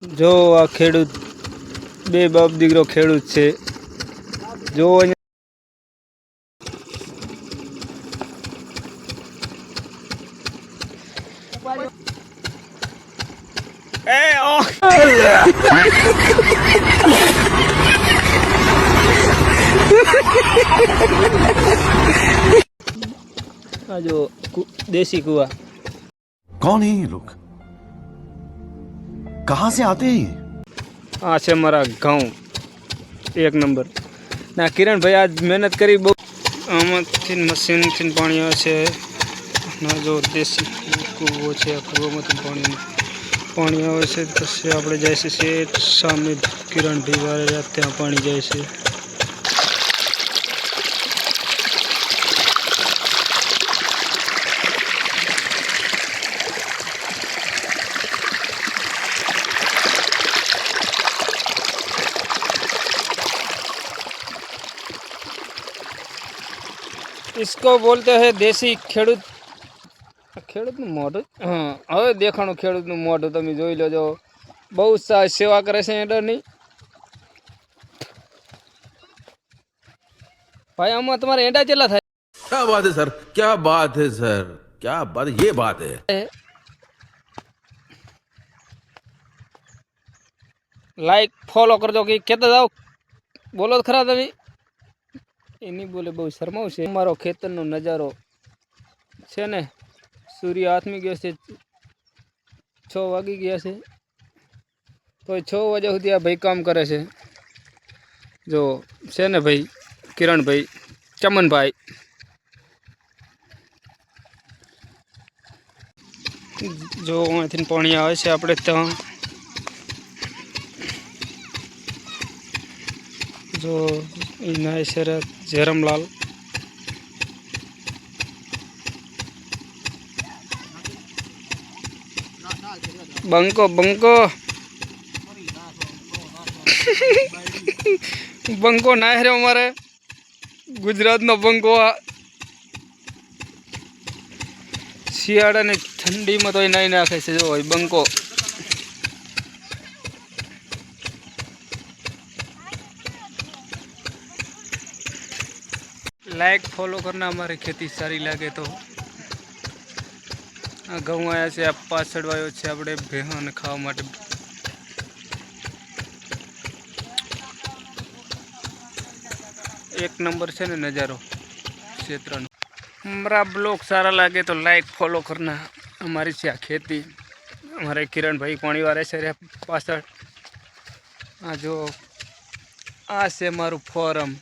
જો આ ખેડૂત બે બાપ દીકરો ખેડૂત છે જો जो देसी कुआ। कौन है ये लोग, कहाँ से आते हैं ये? हाँ से मारा घઉં एक नंबर ना। किरण भाई आज मेहनत करी बहुत। आमांथी मशीनथी पाणी आवे छे ना। जो देसी कूવો છે કૂવામાંથી પાણી આવે છે। પછી આપણે જાય છે શેઠ સામે કિરણ ભાઈ વાળે ત્યાં પાણી જાય છે। इसको बोलते हैं देसी खेडूत। ખેડૂતનું મોઢું હા હવે દેખાણું ખેડૂતનું મોઢું તમે જોઈ લેજો। બહુ સેવા કરે છે એડરની ભાઈ। આમાં તમારે એડા કેટલા થાય? क्या बात है सर, क्या बात है सर, क्या बात, ये बात है। लाइक फॉलो करजो कि कहता जाओ बोलो तो खरा तभी એ નહીં બોલે બહુ શરમાવશે। અમારો ખેતરનો નજારો છે ને। સૂર્ય આથમી ગયો છે 6 વાગી ગયા છે તો 6 વાગ્યા સુધી આ ભાઈ કામ કરે છે। જો છે ને ભાઈ કિરણભાઈ ચમનભાઈ જો અહીંથી પાણી આવે છે આપણે ત્યાં। जो नए शेर जयरामलाल बंको बंको बंको ना है अमारे गुजरात नो बंको। शियाड़ा ने ठंडी में तो नहीं नाखे से जो बंको। लाइक फॉलो करना हमारी खेती सारी लगे तो। आ घઉં आया से आ पाछड़वायो छे આપણે ભેહાને ખાવા માટે। एक नंबर છે ને નજારો ક્ષેત્રનો। हमारा ब्लॉग सारा लगे तो लाइक फॉलो करना। हमारी से खेती हमारे किरण भाई पानी वाले से पाछड़ आ जो आ से मारू फॉर्म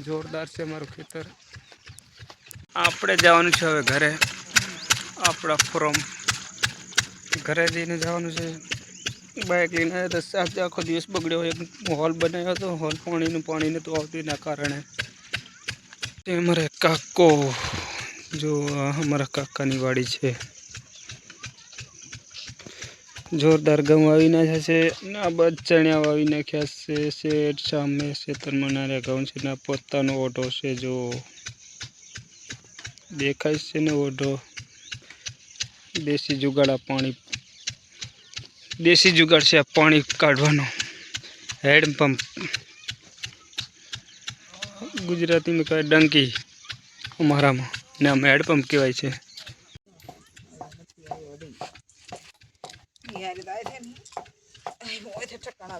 जोरदार से मारू खेतर। આપણે જવાનું છે હવે ઘરે। આપણા ફોરમ ઘરે જઈને જવાનું છે। બાઇક લઈને આવ્યા તો આજે આખો દિવસ બગડ્યો। એક હોલ બનાવ્યો હતો હોલ પાણી નહોતું આવતું એના કારણે। તે અમારે કાકો જો અમારા કાકાની વાડી છે। જોરદાર ઘઉં વાવી નાખ્યા છે ને આ બધા ચણિયા વાવી નાખ્યા છે। શેઠ સામે ખેતરમાં નાર્યા ઘઉં છે ને પોતાનો ઓઢો છે જો દેખાય છે ને ઓઢો। દેશી जुगाड़ पानी देसी जुगाड़ से पानी काढ़वानो हेडपंप गुजराती में कहे डंकी अमारा में ने आम हेडपंप कहवाय छे। ठिकाना